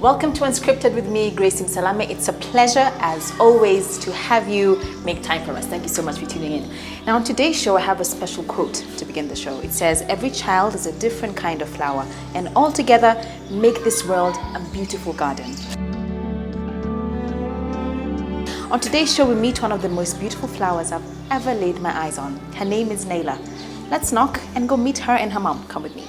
Welcome to Unscripted with me, Grace Salame. It's a pleasure, as always, to have you make time for us. Thank you so much for tuning in. Now, on today's show, I have a special quote to begin the show. It says, "Every child is a different kind of flower, and all together make this world a beautiful garden." On today's show, we meet one of the most beautiful flowers I've ever laid my eyes on. Her name is Nayla. Let's knock and go meet her and her mom. Come with me.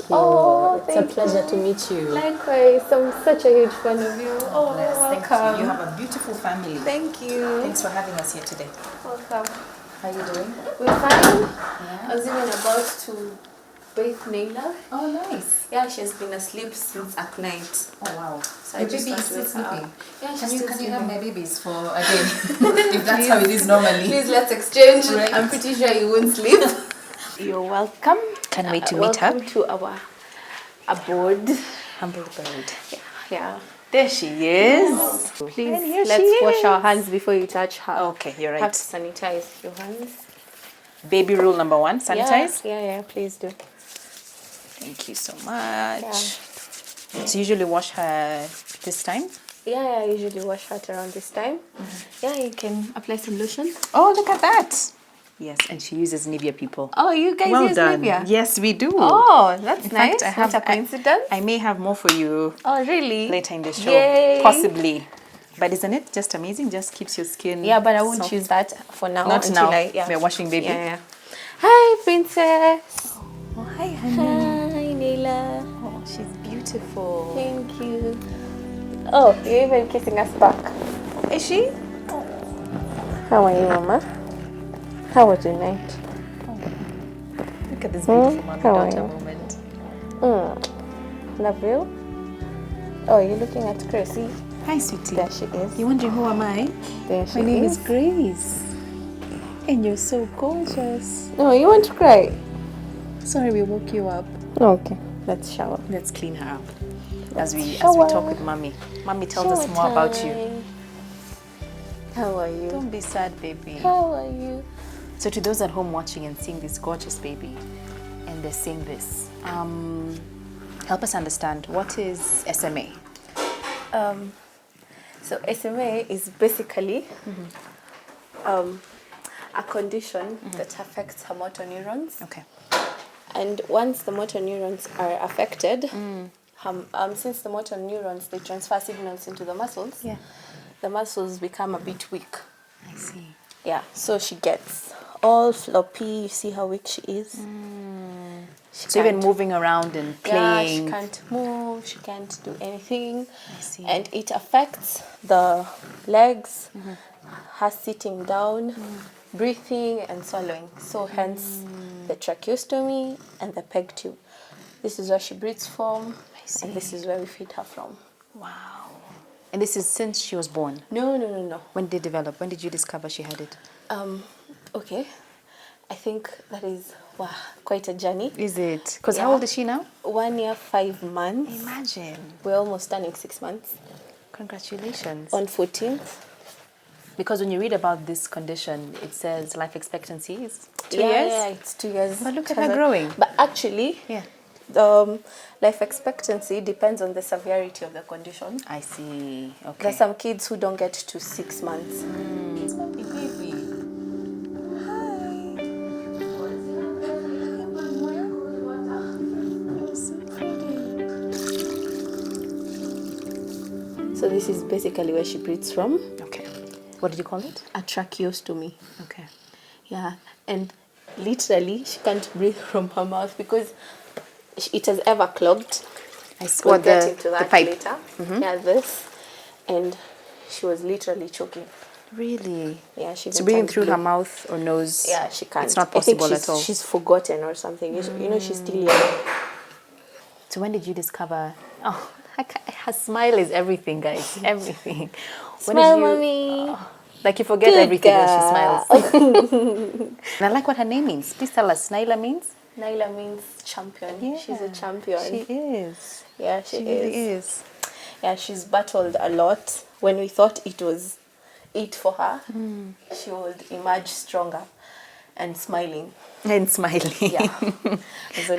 Oh, it's a pleasure to meet you. Likewise, I'm such a huge fan of you. Oh, Thank welcome. you. You have a beautiful family. Thank you. Thanks for having us here today. Welcome. How are you doing? We're fine. Yeah. I was even about to bathe Nayla. Oh, nice. Yeah, she's been asleep since at night. Oh, wow. So Your I just baby want is to still wake her sleeping? up. Yeah, Can she's you still have my sleeping. babies for again? If that's how it is normally. Please, let's exchange. Right. I'm pretty sure you won't sleep. You're welcome. Can't wait to meet her. Welcome to our abode. Humble bird. Yeah. There she is. Please, And here let's she wash is. our hands before you touch her. Okay, you're Have right. to sanitize your hands. Baby rule number 1, sanitize. Yeah, please do. Thank you so much. So usually wash her this time? Yeah, I usually wash her around this time. Yeah, you can apply some lotion. Oh, look at that. Yes, and she uses Nivea, people. Oh, you guys Well use done. Nivea? Yes, we do. Oh, that's In nice. fact, I have What a coincidence. I may have more for you Oh, really? later in the show. Yay. Possibly. But isn't it just amazing? Just keeps your skin Yeah, but I won't soft. choose that for now. Not until now. Yeah. We're washing baby. Yeah. Hi, princess. Oh, hi, honey. Hi, Nayla. Oh, she's beautiful. Thank you. Oh, you're even kissing us back. Is she? How are you, Mama? How was your night? Look at this beautiful How are mommy-daughter you? moment. Love you? Oh, you're looking at Chrissy. Hi, sweetie. There she is. You're wondering who am I? There she My name is. is Grace. And you're so gorgeous. No, you want to cry? Sorry we woke you up. Okay, let's shower. Let's clean her up as we Shower. talk with mommy. Mommy tells us more about you. How are you? Don't be sad, baby. How are you? So to those at home watching and seeing this gorgeous baby, and they're saying this, help us understand, what is SMA? So SMA is basically a condition that affects her motor neurons. Okay. And once the motor neurons are affected, since the motor neurons, they transfer signals into the muscles, Yeah. the muscles become a bit weak. I see. Yeah, so she gets all floppy. You see how weak she is? She So even can't- moving around and Yeah, playing. she can't move, she can't do anything. I see. And it affects the legs, her sitting down, breathing and swallowing. So hence the tracheostomy and the peg tube. This is where she breathes from, see. and this is where we feed her from. Wow. And this is since she was born? No. When did it develop? When did you discover she had it? Okay. I think that is quite a journey. Is it? Because how Yeah. old is she now? 1 year, 5 months. Imagine. We're almost turning 6 months. Congratulations. On 14th. Because when you read about this condition, it says life expectancy is 2 years. Yeah, it's 2 years. But look at her growing. But actually, Yeah. life expectancy depends on the severity of the condition. I see. Okay. There's some kids who don't get to 6 months. It's my baby. Hi. You're so pretty. So this is basically where she breathes from. Okay. What did you call it? A tracheostomy. Okay. Yeah, and literally she can't breathe from her mouth because it has ever clogged. I see. We'll What, get the into that pipe? later. Yeah, this. And she was literally choking. Really? Yeah, she So even breathing turned through blue. her mouth or nose? Yeah, she can't. It's not I think possible at all. she's forgotten or something. You know, she's still young. So when did you discover? Oh, her smile is everything, guys. Everything. Smile, mommy. Like you forget Good everything when she girl. smiles. And I like what her name means. Please tell us. Nayla means? Nayla means champion. Yeah, She's a champion. She is. Yeah, she Really is. is. Yeah, she's battled a lot. When we thought it eat for her, she would emerge stronger and smiling. And smiling. Yeah.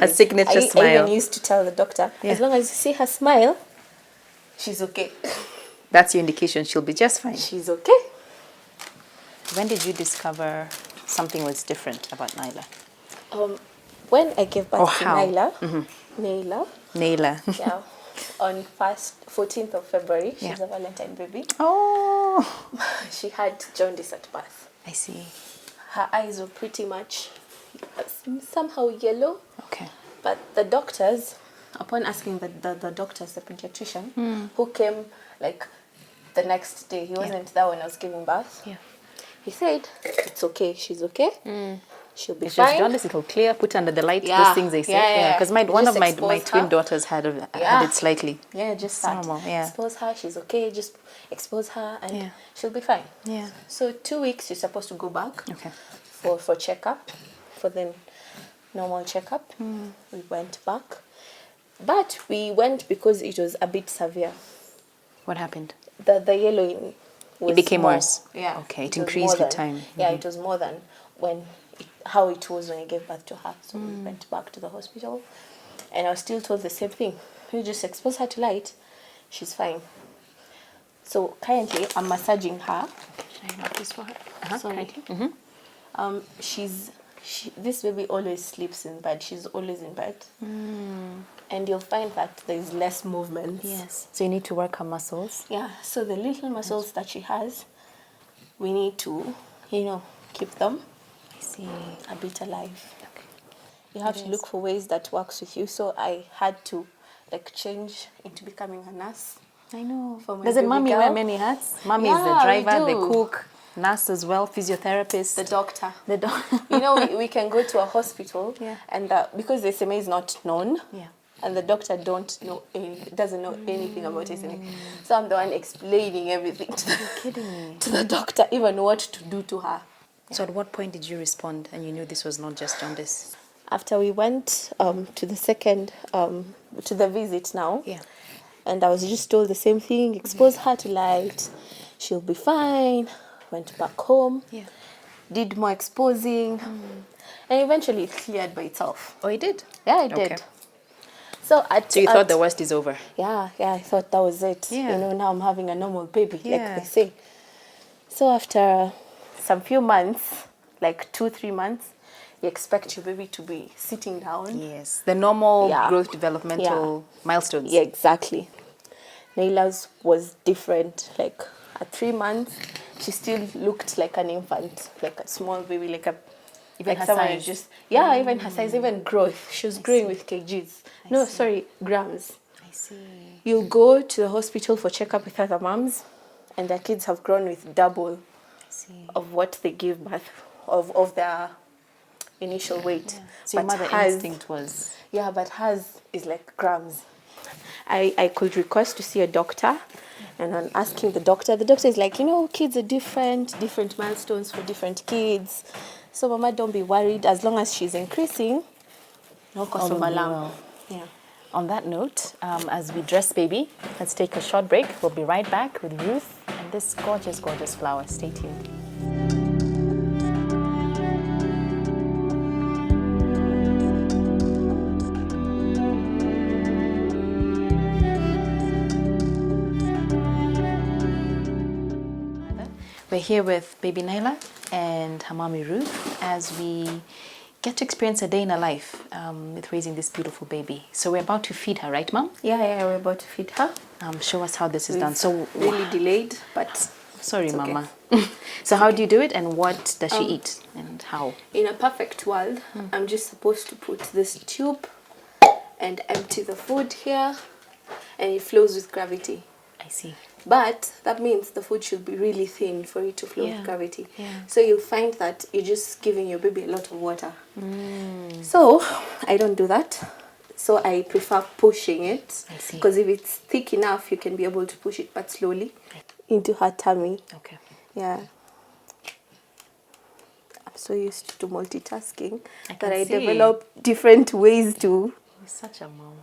Her signature I smile. even used to tell the doctor, Yeah. as long as you see her smile, she's okay. That's your indication she'll be just fine. She's okay. When did you discover something was different about Nayla? When I gave birth to how? Nayla, Nayla, Nayla. yeah, on 14th of February, she's Yeah. a Valentine baby. Oh, She had jaundice at birth. I see. Her eyes were pretty much somehow yellow. Okay. But the doctors, upon asking the doctors, the pediatrician, who came like the next day, he wasn't there when I was giving birth. Yeah. He said, it's okay, she's okay. She'll be It's just fine. jaundice, it'll clear, put under the light, Yeah. those things they say. Yeah. Because one Just of my expose twin her. daughters had it slightly. Yeah, just It's that. normal, yeah. Expose her, she's okay, just expose her and Yeah. she'll be fine. Yeah. So 2 weeks, you're supposed to go back Okay. for checkup, for the normal checkup. We went back. But we went because it was a bit severe. What happened? The yellowing was became more. worse. Yeah. Okay, it was increased more with than- time. Yeah, it was more than how it was when I gave birth to her. So we went back to the hospital, and I was still told the same thing. You just expose her to light, she's fine. So currently, I'm massaging her. Should I mark this for her? Sorry. This baby always sleeps in bed. She's always in bed. And you'll find that there's less movement. Yes. So you need to work her muscles. Yeah, so the little muscles that she has, we need to, keep them I see. a bit alive. Okay. You have to look for ways that works with you. So I had to change into becoming a nurse. I know. For my Doesn't baby mommy girl. wear many hats? Mommy is the Yeah, we driver, the do. cook, nurse as well, physiotherapist. The doctor. The doctor. We can go to a hospital, Yeah. and because the SMA is not known, Yeah. and the doctor doesn't know anything about SMA. So I'm the one explaining everything Kidding me. to the doctor, even what to do to her. So at what point did you respond and you knew this was not just jaundice? After we went to the second, to the visit now, Yeah. and I was just told the same thing, expose her to light, she'll be fine. Went back home, Yeah. did more exposing, and eventually it cleared by itself. Oh, it did? Yeah, it Okay. did. So So you thought the worst is over? Yeah, I thought that was it. Yeah. Now I'm having a normal baby, Yeah. like they say. So after some few months, like 2-3 months, you expect your baby to be sitting down. Yes. The normal Yeah. growth developmental milestones. Yeah, exactly. Nayla's was different. Like at 3 months, she still looked like an infant, like a small baby, Even her someone size. who even her size, even growth. She was growing with kgs. Grams. I see. You go to the hospital for checkup with other moms, and their kids have grown with double I see. of what they give birth of their initial weight. Yeah. So your But mother hers- instinct was... Yeah, but hers is like grams. I could request to see a doctor, and on asking the doctor is like, kids are different milestones for different kids. So mama, don't be worried. As long as she's increasing, no cause All of will be alarm. well. Yeah. On that note, as we dress baby, let's take a short break. We'll be right back with Ruth and this gorgeous, gorgeous flower. Stay tuned. We're here with baby Nayla and her mommy Ruth as we get to experience a day in her life with raising this beautiful baby. So we're about to feed her, right, Mom? Yeah, we're about to feed her. Show us how this is done. So Really delayed, but sorry, it's okay. Mama. So how do you do it, and what does she eat, and how? in a perfect world, I'm just supposed to put this tube and empty the food here, and it flows with gravity. I see. But that means the food should be really thin for it to flow Yeah, with gravity. yeah. So you'll find that you're just giving your baby a lot of water. So I don't do that. So I prefer pushing it. I see. Because if it's thick enough, you can be able to push it, but slowly into her tummy. Okay. Yeah. I'm so used to multitasking I that can I see. develop different ways to You're such a mom.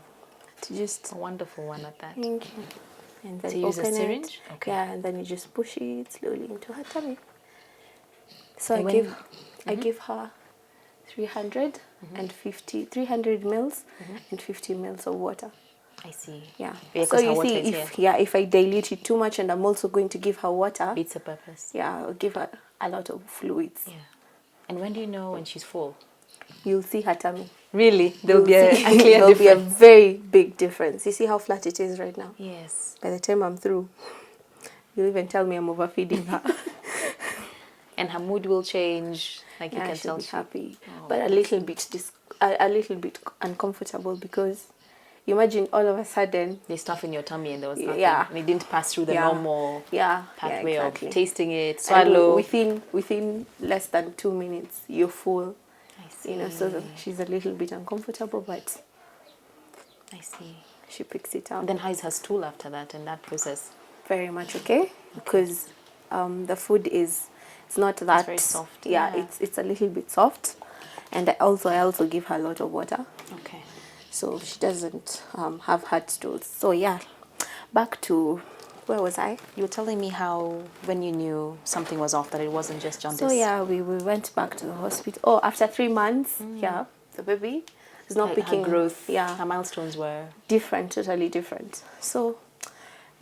just. A wonderful one at that. Thank you. and then So you use a open syringe? it. Okay. Yeah, and then you just push it slowly into her tummy. So And I give her 300 mils and 50 mils of water. I see. Yeah. Yeah, So 'cause her you water see, is here. if I dilute it too much and I'm also going to give her water, Beats the purpose. yeah, I'll give her a lot of fluids. Yeah. And when do you know when she's full? You'll see her tummy. Really? There'll be a clear There'll be a difference. very big difference. You see how flat it is right now? Yes. By the time I'm through, you'll even tell me I'm overfeeding her. And her mood will change. Like you Yeah, can she'll tell. be happy, Oh, but a little bit uncomfortable because imagine all of a sudden. There's stuff in your tummy and there was nothing. Yeah. And it didn't pass through the Yeah. normal pathway exactly. of tasting it, And swallow. within less than 2 minutes, you're full. I see. So she's a little bit uncomfortable, but I see. she picks it up. And then how is her stool after that in that process? Very much okay because the food is it's not that very soft. Yeah, Yeah. it's a little bit soft, and I also give her a lot of water, Okay. so she doesn't have hard stools. So yeah, back to where was I? You were telling me how when you knew something was off, that it wasn't just jaundice. So yeah, we went back to the hospital. Oh, after 3 months, yeah, the baby is not picking her growth. Yeah, Her milestones were different, totally different. So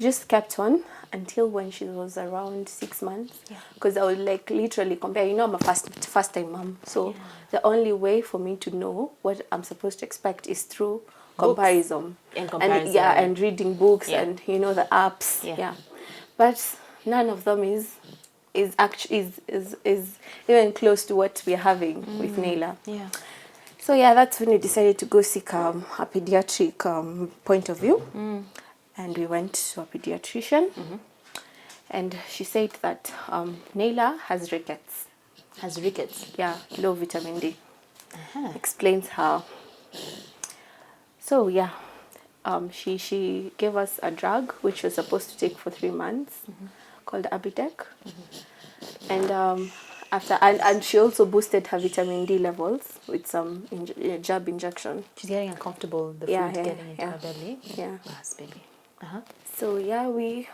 just kept on until when she was around 6 months. Because I would like literally compare. You know, I'm a first time mom, so the only way for me to know what I'm supposed to expect is through comparison. And comparison. And reading books and the apps. Yeah. But none of them is even close to what we're having with Nayla. Yeah. So yeah, that's when we decided to go seek a pediatric point of view, and we went to a pediatrician, and she said that Nayla has rickets. Has rickets. Yeah, low vitamin D. Explains how. So yeah, she gave us a drug which was supposed to take for 3 months, called Abitec, and and she also boosted her vitamin D levels with some jab injection. She's getting uncomfortable. The food getting into her belly. Yeah. Yes, baby. So yeah, we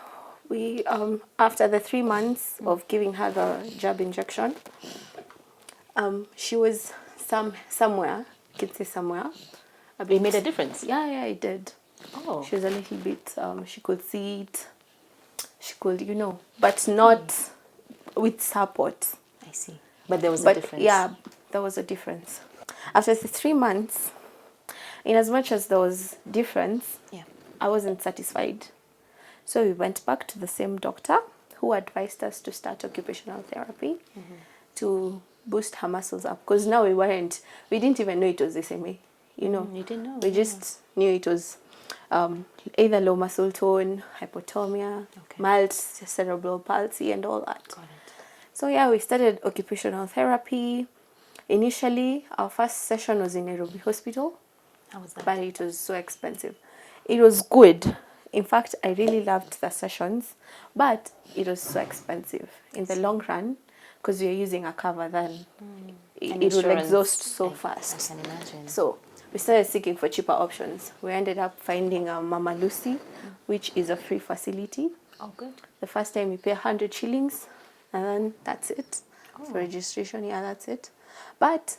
after the 3 months of giving her the jab injection, she was somewhere. You can say somewhere. It made a difference. Yeah, it did. Oh. She was a little bit. She could see it. She could, but not with support. I see. But there was a difference. Yeah, there was a difference. After the 3 months, in as much as there was difference, I wasn't satisfied. So we went back to the same doctor who advised us to start occupational therapy to boost her muscles up. Because now we didn't even know it was SMA. You didn't know. We just knew it was either low muscle tone, hypotonia, mild cerebral palsy, and all that. Got it. So yeah, we started occupational therapy. Initially, our first session was in Nairobi Hospital. How was that? But it was so expensive. It was good. In fact, I really loved the sessions, but it was so expensive. In the long run, because we are using a cover, then it would exhaust so fast. I can imagine. So we started seeking for cheaper options. We ended up finding Mama Lucy, which is a free facility. Oh, good. The first time we pay 100 shillings, and then that's it. For registration, that's it. But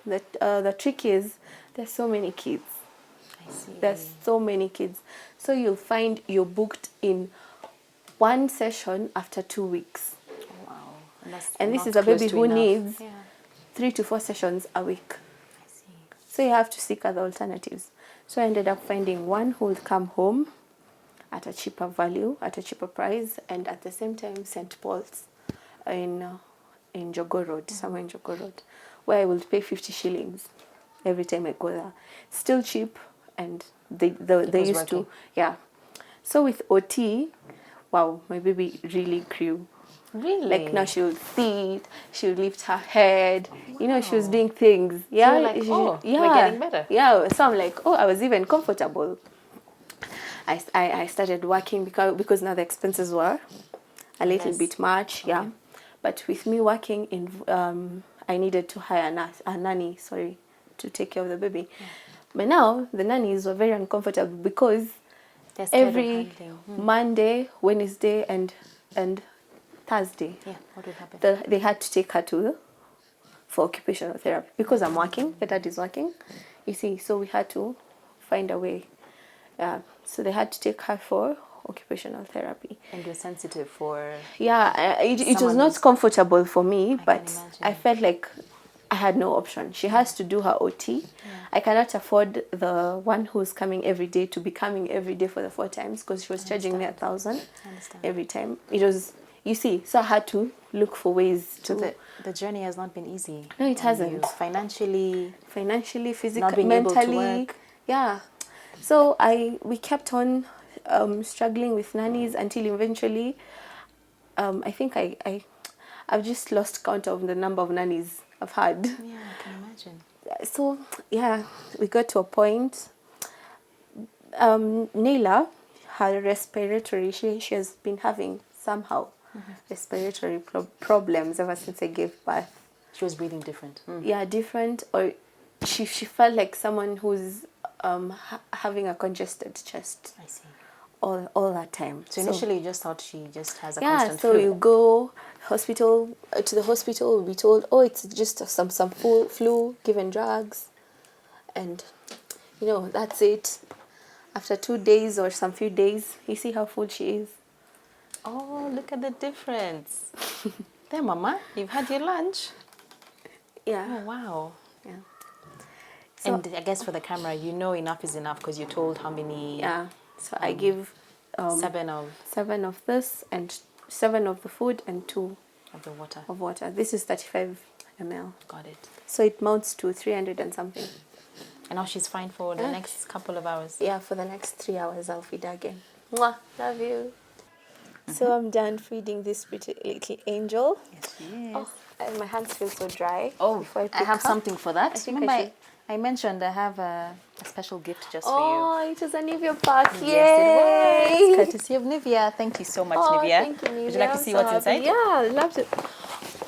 the trick is there's so many kids. I see. There's so many kids. So you'll find you're booked in one session after 2 weeks. Wow. And this is a baby who needs 3 to 4 sessions a week. I see. So you have to seek other alternatives. So I ended up finding one who would come home at a cheaper value, at a cheaper price, and at the same time St. Paul's in Jogo Road, somewhere in Jogo Road, where I will pay 50 shillings every time I go there. Still cheap, and they used to, So with OT, wow, my baby really grew. Really? Like now she would sit, she would lift her head. She was doing things. Yeah, so you're like, we're getting better. Yeah, so I'm like, I was even comfortable. I started working because now the expenses were a little bit much. Okay. Yeah, but with me working I needed to hire a nanny. To take care of the baby. Yeah. But now the nannies were very uncomfortable because They're scared of every handling. Monday, Wednesday, and Thursday. Yeah, what would happen? They had to take her for occupational therapy because I'm working. The dad is working, you see. So we had to find a way. So they had to take her for occupational therapy. And you're sensitive for... Yeah, it was Someone not who's- comfortable for me, can but imagine. I felt like I had no option. She has to do her OT. I cannot afford the one who's coming every day to be coming every day for the 4 times because she was charging me 1,000 every time. It was, you see, so I had to look for ways to... So the journey has not been easy. No, it on hasn't. you. Financially, physically, not being able to mentally. work. Yeah. So we kept on struggling with nannies until eventually, I think I've just lost count of the number of nannies I've had. Yeah, I can imagine. So yeah, we got to a point. Nayla, her respiratory, she has been having somehow respiratory problems ever since I gave birth. She was breathing different. Yeah, different, or she felt like someone who's having a congested chest I see. all that time. So initially you just thought she just has a Yeah, constant so flu. you go to the hospital, we'll be told, oh, it's just some flu, given drugs, and that's it. After 2 days or some few days, you see how full she is. Oh, look at the difference. There, Mama, you've had your lunch. Yeah. Oh, wow. Yeah. So, And I guess for the camera, enough is enough because you're told how many... yeah. So I give 7 of 7 of this and 7 of the food and 2 the water. of water. This is 35 ml. Got it. So it mounts to 300 and something. And now she's fine for the next couple of hours. Yeah, for the next 3 hours I'll feed her again. Mwah, love you. So I'm done feeding this pretty little angel. Yes, she is. Oh, and my hands feel so dry. Oh, before I pick have her. something for that. I think Remember, I mentioned I have a special gift just for you. Oh, it was a Nivea pack. Yes, Yay! it was. Courtesy of Nivea. Tink you so much, Oh, Nivea. thank you, Nivea. Would you like to I'm see so what's happy. inside? Yeah, I loved it.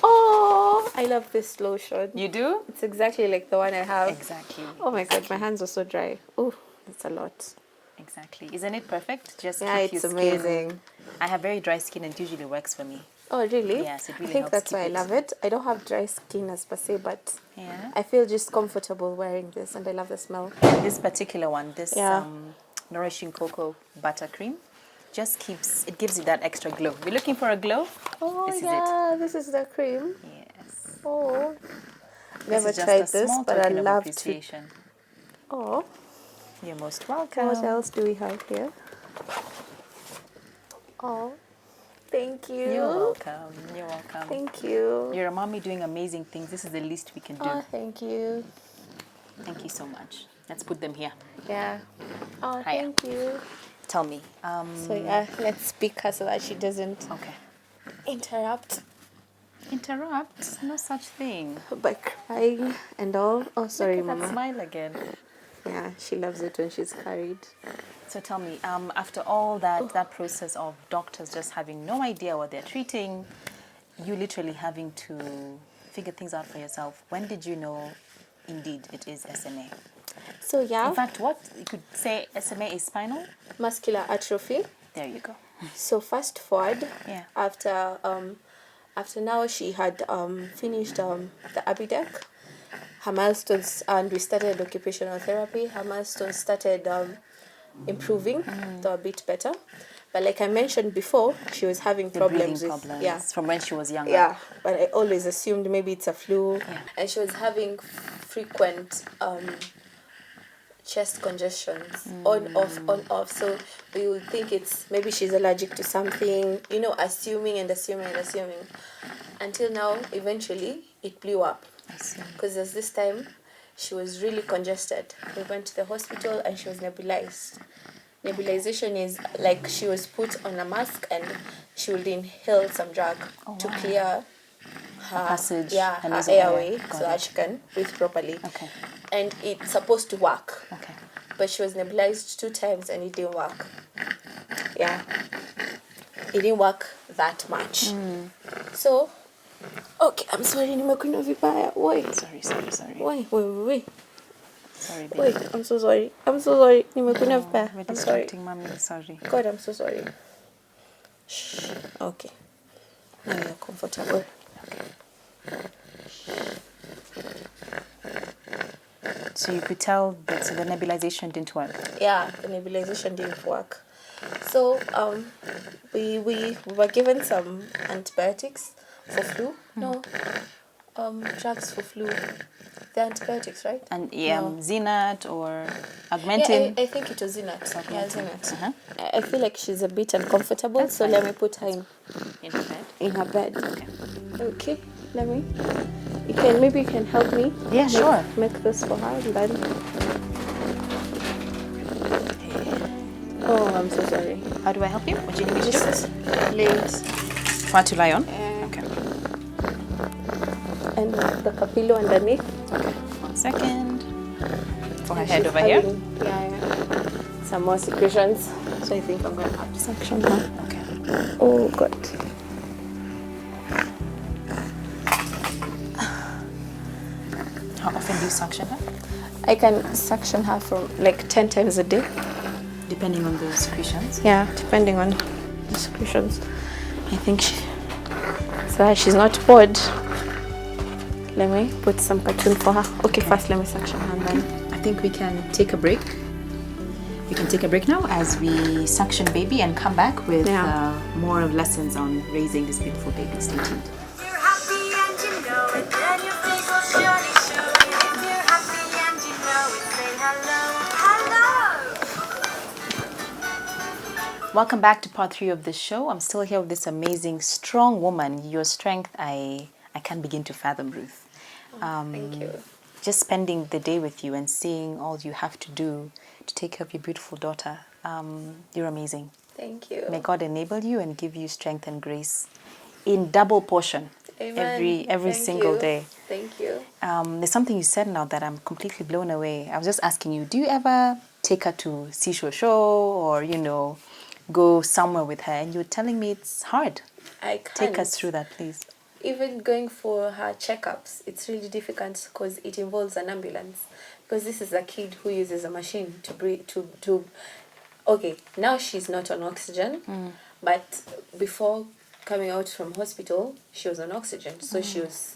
Oh, I love this lotion. You do? It's exactly like the one I have. Exactly. Oh my God, my hands are so dry. Oh, that's a lot. Exactly. Isn't it perfect? Just Yeah, keep it's your skin. amazing. I have very dry skin and it usually works for me. Oh, really? Yes, it really I think helps that's keep why I it. love it. I don't have dry skin as per se, but Yeah. I feel just comfortable wearing this, and I love the smell. This particular one, this Yeah. Nourishing Cocoa Buttercream, just gives you that extra glow. We're looking for a glow? Oh, This is yeah, this is the cream. Yes. Oh, This never is just tried a this, small but I token of love to. appreciation. Oh, You're most welcome. what else do we have here? Oh, thank you. You're welcome. You're welcome. Thank you. You're a mommy doing amazing things. This is the least we can do. Oh, thank you. Thank you so much. Let's put them here. Yeah. Oh, Hiya. thank you. Tell me. So yeah, let's speak her so that she doesn't Okay. interrupt Interrupt? No such thing. by crying and all. Oh, sorry, Look at that Mama. smile again. Yeah, she loves it when she's carried. So tell me, after all that process of doctors just having no idea what they're treating, you literally having to figure things out for yourself, when did you know indeed it is SMA? So yeah, In fact, what you could say SMA is spinal? muscular atrophy. There you go. So fast forward, Yeah. after now she had finished the Abidec, her milestones, and we started occupational therapy. Her milestones started improving, though a bit better. But like I mentioned before, she was having The problems breathing with problems from when she was younger. yeah. But I always assumed maybe it's a flu, Yeah. and she was having frequent chest congestions, on off. So we would think it's maybe she's allergic to something, assuming, until now eventually it blew up. I see. Because there's this time she was really congested. We went to the hospital and she was nebulized. Nebulization is like she was put on a mask and she would inhale some drug to clear her passage, her her nasal airway area. Got so that it. she can breathe properly. Okay. And it's supposed to work. Okay. But she was nebulized 2 times and it didn't work. Yeah. It didn't work that much. So, okay, I'm sorry, nimekunywa vibaya. Wait. Sorry. Wait. Sorry, baby. Wait, I'm so sorry. I'm so sorry. Nimekunywa vibaya. We're I'm sorry. distracting mommy. Sorry. God, I'm so sorry. Shh. Okay. Now you're comfortable. So you could tell that the nebulization didn't work. Yeah, the nebulization didn't work. So we were given some antibiotics for flu. No, drugs for flu. The antibiotics, right? And No. Zenat or Yeah, Augmentin. I think it was Zinat. Yeah, Zinat. Uh-huh. I feel like she's a bit uncomfortable, That's so fine. let me put her In her bed. in her bed. Okay, let me. Maybe you can help me. Yeah, sure. Make this for her, and then. Oh, I'm so sorry. How do I help you? What do you need me to do? Just legs For her to lie on? and Okay. the capillo underneath. Okay. 1 second. For her And head she's over here. having, yeah. Some more secretions. So I think I'm gonna have to suction her. Okay. Oh God. How often do you suction her? I can suction her from like 10 times a day. Depending on the secretions. Yeah, depending on the secretions. I think so she's not bored. Let me put some cartoon for her. Okay, first let me suction her and then. I think we can take a break. We can take a break now as we suction baby and come back with more of lessons on raising this beautiful baby. Stay tuned. You're happy and you know it, then your face will surely show it. If you're happy and you know it, say hello, hello. Welcome back to part 3 of the show. I'm still here with this amazing, strong woman. Your strength, I can't begin to fathom, Ruth. Thank you. Just spending the day with you and seeing all you have to do to take care of your beautiful daughter. You're amazing. Thank you. May God enable you and give you strength and grace in double portion. Amen. Every Thank single you. day. Thank you. There's something you said now that I'm completely blown away. I was just asking you, do you ever take her to seashore show or, go somewhere with her? And you're telling me it's hard. I can't. Take us through that, please. Even going for her checkups, it's really difficult because it involves an ambulance. Because this is a kid who uses a machine to breathe. Okay, now she's not on oxygen, but before coming out from hospital, she was on oxygen. So she was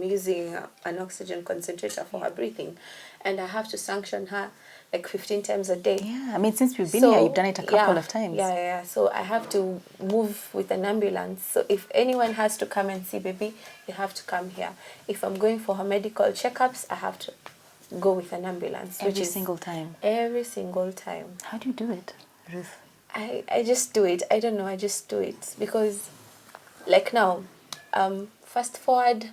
using an oxygen concentrator for her breathing, and I have to sanction her like 15 times a day. Yeah, I mean, since we've been here, you've done it a couple of times. Yeah. So I have to move with an ambulance. So if anyone has to come and see baby, they have to come here. If I'm going for her medical checkups, I have to go with an ambulance. Every single time. Every single time. How do you do it, Ruth? I just do it. I don't know. I just do it because, like now, fast forward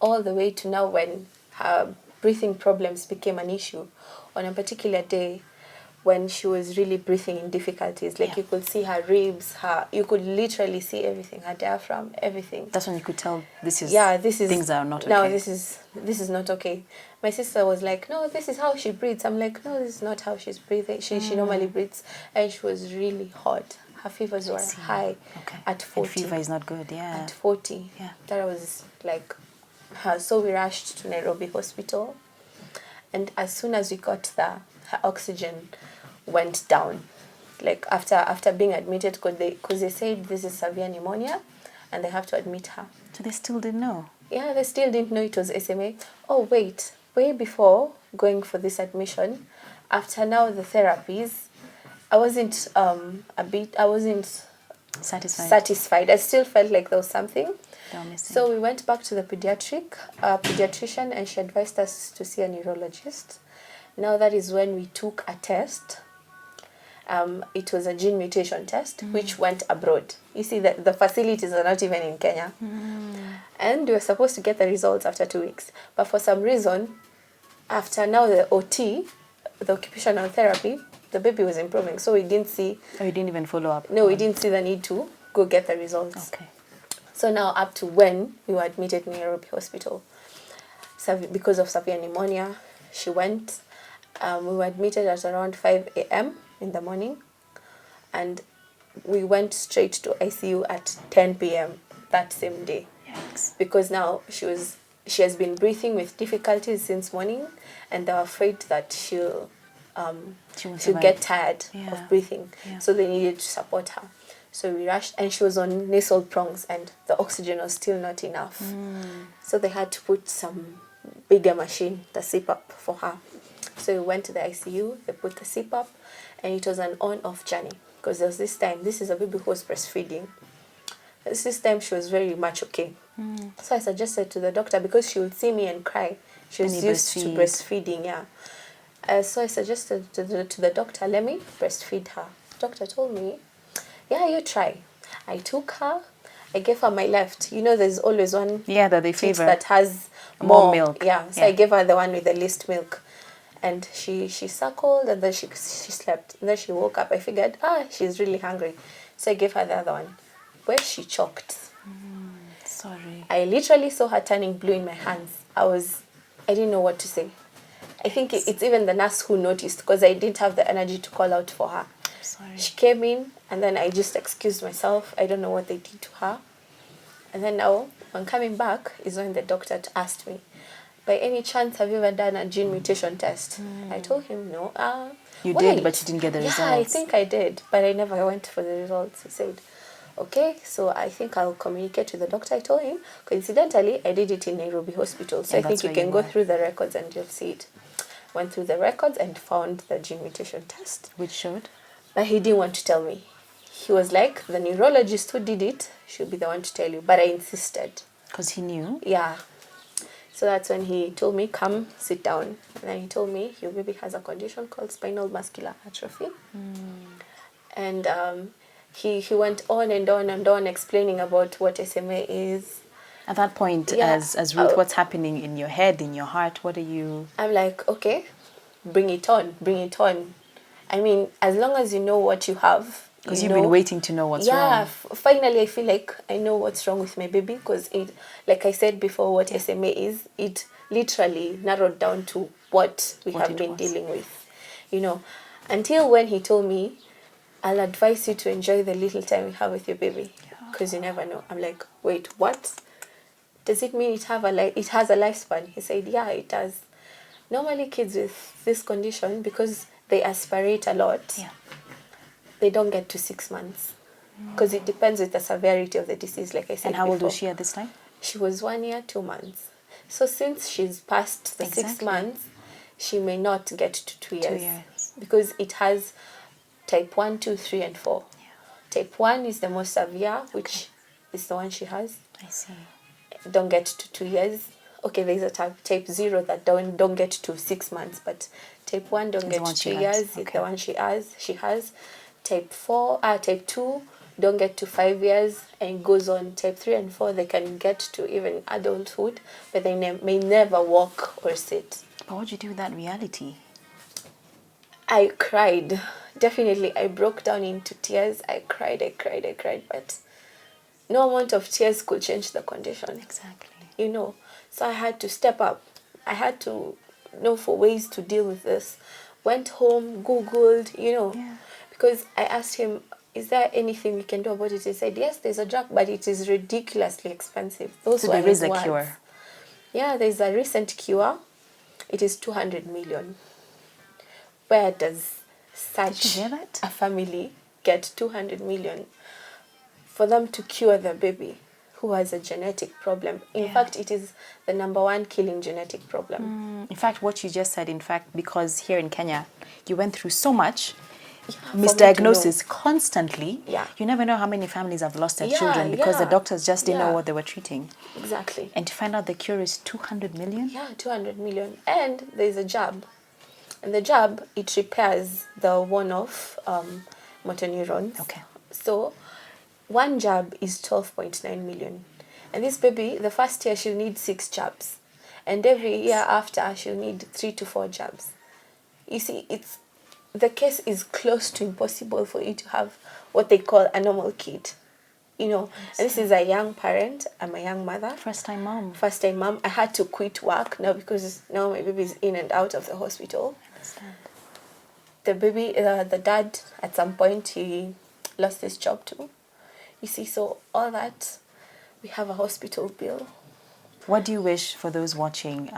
all the way to now when her breathing problems became an issue. On a particular day, when she was really breathing in difficulties, like you could see her ribs, you could literally see everything, her diaphragm, everything. That's when you could tell this is things are not okay. No, this is not okay. My sister was like, no, this is how she breathes. I'm like, no, this is not how she's breathing. She normally breathes, and she was really hot. Her fevers were high at 40. And fever is not good, yeah. At 40. Yeah. That was like her. So we rushed to Nairobi Hospital, and as soon as we got there, her oxygen went down. Like after being admitted, because they said this is severe pneumonia, and they have to admit her. So they still didn't know? Yeah, they still didn't know it was SMA. Oh, wait. Way before going for this admission, after now the therapies, I wasn't satisfied. I still felt like there was something. So we went back to the pediatrician, and she advised us to see a neurologist. Now that is when we took a test. It was a gene mutation test, which went abroad. You see, the facilities are not even in Kenya. And we were supposed to get the results after 2 weeks. But for some reason, after now the OT, the occupational therapy, the baby was improving. So we didn't see... Oh, you didn't even follow up? No, we didn't see the need to go get the results. Okay. So now up to when we were admitted in Nairobi Hospital. So because of severe pneumonia, she went... we were admitted at around 5 a.m. in the morning, and we went straight to ICU at 10 p.m. that same day. Yikes. Because now she was she has been breathing with difficulties since morning, and they're afraid that she'll get tired of breathing. Yeah. So they needed to support her. So we rushed, and she was on nasal prongs, and the oxygen was still not enough. So they had to put some bigger machine, the CPAP, for her. So we went to the ICU, they put the CPAP, and it was an on-off journey. Because there was this time, this is a baby who was breastfeeding. This time she was very much okay. So I suggested to the doctor, because she would see me and cry. She was used to breastfeeding, yeah. So I suggested to the doctor, let me breastfeed her. The doctor told me, yeah, you try. I took her, I gave her my left. You know, there's always one that they teat favor that has more milk. Yeah, so I gave her the one with the least milk. And she suckled, and then she slept. And then she woke up. I figured, she's really hungry. So I gave her the other one, where she choked. Sorry. I literally saw her turning blue in my hands. I didn't know what to say. I think it's even the nurse who noticed, because I didn't have the energy to call out for her. Sorry. She came in, and then I just excused myself. I don't know what they did to her. And then now, when coming back, is when the doctor asked me, by any chance, have you ever done a gene mutation test? I told him no. You did, but you didn't get the results. Yeah, I think I did, but I never went for the results. He said, okay, so I think I'll communicate with the doctor. I told him, coincidentally, I did it in Nairobi Hospital, so I think you can go through the records and you'll see it. Went through the records and found the gene mutation test. Which showed? But he didn't want to tell me. He was like, the neurologist who did it should be the one to tell you. But I insisted. Because he knew? Yeah. So that's when he told me, come, sit down. And then he told me, your baby has a condition called spinal muscular atrophy. And he went on and on and on explaining about what SMA is. At that point, as Ruth, what's happening in your head, in your heart? What are you... I'm like, okay, bring it on, bring it on. I mean, as long as you know what you have. Because you've been waiting to know what's wrong. Yeah, finally I feel like I know what's wrong with my baby, because it, like I said before, what SMA is, it literally narrowed down to what we have been dealing with. You know, until when he told me, I'll advise you to enjoy the little time you have with your baby, because you never know. I'm like, wait, what? Does it mean it has a lifespan? He said, yeah, it does. Normally kids with this condition, because they aspirate a lot, they don't get to 6 months, because it depends with the severity of the disease, like I said. And how old was she at this time? She was 1 year, 2 months. So since she's past the 6 months, she may not get to 2 years. 2 years. Because it has type 1, 2, 3, and 4. Yeah. Type 1 is the most severe, which is the one she has. I see. Don't get to 2 years. Okay, there's a type 0 that don't get to 6 months, but type 1 don't get to 2 years. It's the one she has. Type 2 don't get to 5 years, and goes on. Type 3 and 4, they can get to even adulthood, but they may never walk or sit. But what did you do with that reality? I cried. Definitely, I broke down into tears. I cried, but no amount of tears could change the condition. Exactly. You know, so I had to step up. I had to know for ways to deal with this. Went home, Googled, because I asked him, is there anything we can do about it? He said, yes, there's a drug, but it is ridiculously expensive. So there is a cure? Yeah, there's a recent cure. It is 200 million. Where does such a family get 200 million for them to cure their baby who has a genetic problem? In fact, it is the #1 killing genetic problem. In fact, what you just said, because here in Kenya, you went through so much misdiagnosis constantly. Yeah. You never know how many families have lost their children because the doctors just didn't know what they were treating. Exactly. And to find out the cure is 200 million? Yeah, 200 million. And there's a jab. And the jab, it repairs the worn-off motor neurons. Okay. So one jab is 12.9 million. And this baby, the first year, she'll need 6 jabs. And every year after, she'll need 3 to 4 jabs. You see, the case is close to impossible for you to have what they call a normal kid. You know, and this is a young parent. I'm a young mother. First-time mom. I had to quit work now because now my baby is in and out of the hospital. I understand. The baby, the dad, at some point, he lost his job too. You see, so all that, we have a hospital bill. What do you wish for those watching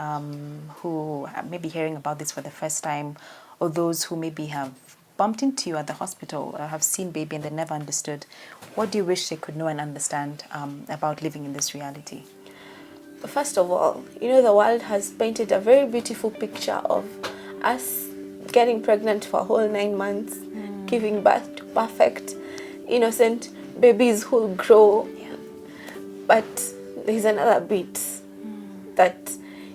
who may be hearing about this for the first time, or those who maybe have bumped into you at the hospital or have seen baby and they never understood? What do you wish they could know and understand about living in this reality? First of all, the world has painted a very beautiful picture of us getting pregnant for a whole 9 months, giving birth to perfect, innocent babies who'll grow. Yeah. But there's another bit that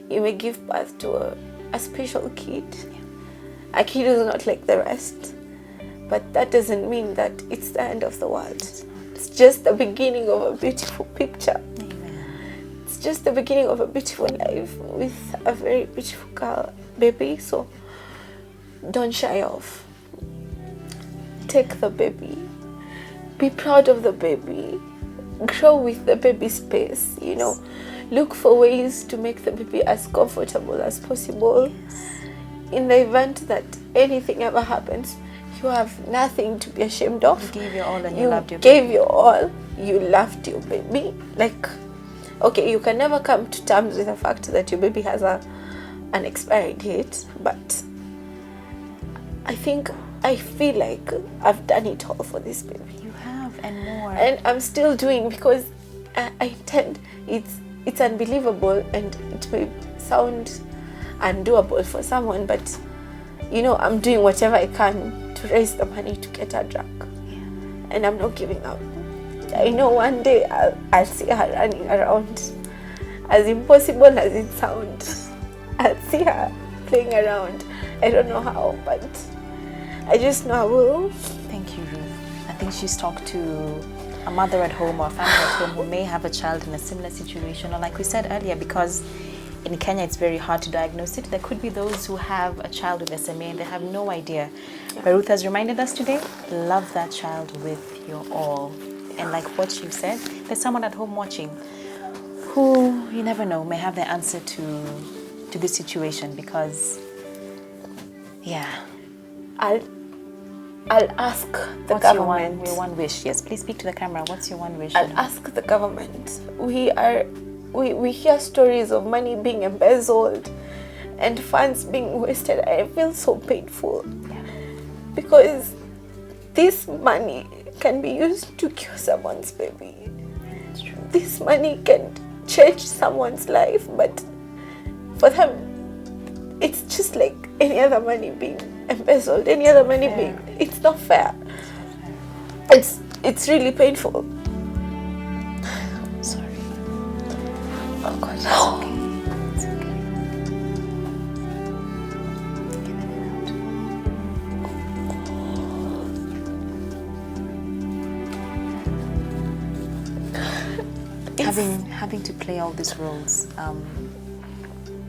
you may give birth to a special kid, a kid who's not like the rest. But that doesn't mean that it's the end of the world. It's just the beginning of a beautiful picture. It's just the beginning of a beautiful life with a very beautiful girl, baby. So don't shy off. Take the baby. Be proud of the baby. Grow with the baby's pace, Look for ways to make the baby as comfortable as possible. In the event that anything ever happens, you have nothing to be ashamed of. You gave your all and you loved your baby. You baby. gave your all. You loved your baby. Okay, you can never come to terms with the fact that your baby has an expiry date, but I feel like I've done it all for this baby. You have, and more. And I'm still doing, because I tend, it's unbelievable and it may sound undoable for someone, but I'm doing whatever I can to raise the money to get her drug. Yeah. And I'm not giving up. I know one day I'll see her running around. As impossible as it sounds, I'll see her playing around. I don't know how, but I just know I will. Thank you, Ruth. I think she's talked to a mother at home or a family at home who may have a child in a similar situation, or like we said earlier, because in Kenya it's very hard to diagnose it. There could be those who have a child with SMA and they have no idea. But Ruth has reminded us today, love that child with your all. And like what you said, there's someone at home watching who, you never know, may have the answer to this situation, because, I'll ask the What's government. your one wish? Yes, please speak to the camera. What's your one wish? I'll ask the government. We hear stories of money being embezzled and funds being wasted. I feel so painful, because this money can be used to cure someone's baby. It's true. This money can change someone's life, but for them, it's just like any other money being embezzled, any other money being. It's not fair. It's really painful. Sorry. Oh God. It's okay. It's okay. Get it out. Having to play all these roles.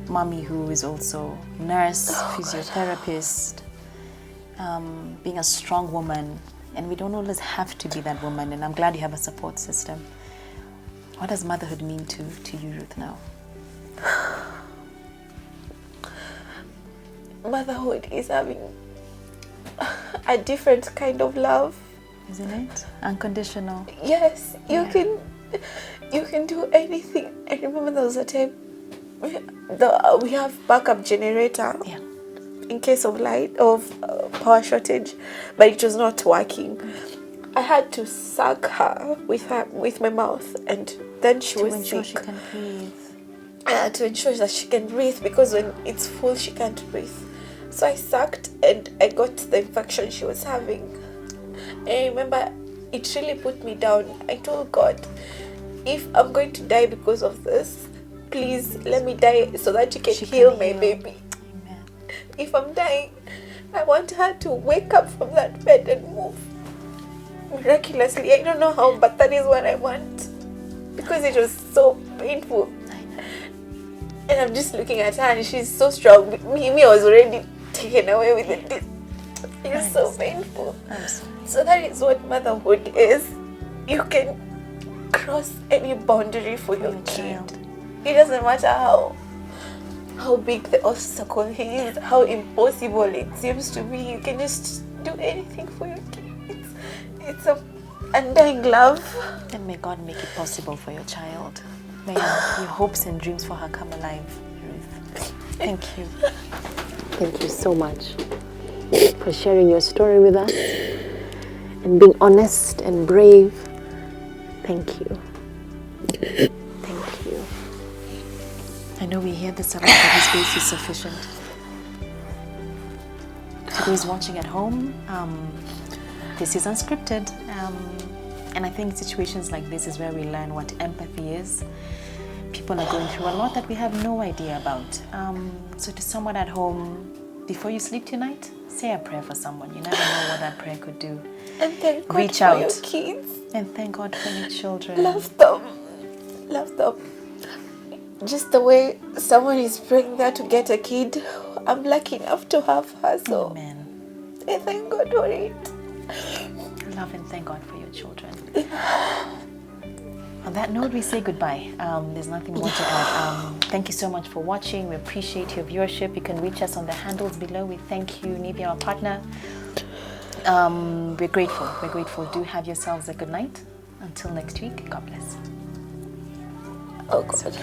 Mommy who is also nurse, physiotherapist, being a strong woman, and we don't always have to be that woman, and I'm glad you have a support system. What does motherhood mean to you, Ruth, now? Motherhood is having a different kind of love. Isn't it? Unconditional. Yes, you can do anything. I remember there was a time we have backup generator in case of power shortage, but it was not working. I had to suck her with my mouth, and then she was ensure sick. she can breathe. To ensure that she can breathe, because when it's full she can't breathe. So I sucked and I got the infection she was having. And I remember it really put me down. I told God, if I'm going to die because of this, please let me die so that you can heal my baby. Amen. If I'm dying, I want her to wake up from that bed and move miraculously. I don't know how, but that is what I want, because it was so painful. And I'm just looking at her and she's so strong. Me, I was already taken away with it. It's so painful. So that is what motherhood is. You can cross any boundary for your child. It doesn't matter how big the obstacle is, how impossible it seems to be. You can just do anything for your kid. It's an undying love. And may God make it possible for your child. May your hopes and dreams for her come alive, Ruth. Thank you. Thank you so much for sharing your story with us and being honest and brave. Thank you. Thank you. I know we hear this a lot, but His grace is sufficient. To those watching at home, this is Unscripted. And I think situations like this is where we learn what empathy is. People are going through a lot that we have no idea about. So to someone at home, before you sleep tonight, say a prayer for someone. You never know what that prayer could do. And thank God Reach for out. your kids. And thank God for your children. Love them. Love them. Just the way someone is praying there to get a kid, I'm lucky enough to have her. So Amen. I thank God for it. Love and thank God for your children. On that note, we say goodbye. There's nothing more to add. Thank you so much for watching. We appreciate your viewership. You can reach us on the handles below. We thank you, Nivea, our partner. We're grateful. We're grateful. Do have yourselves a good night. Until next week, God bless. Oh God.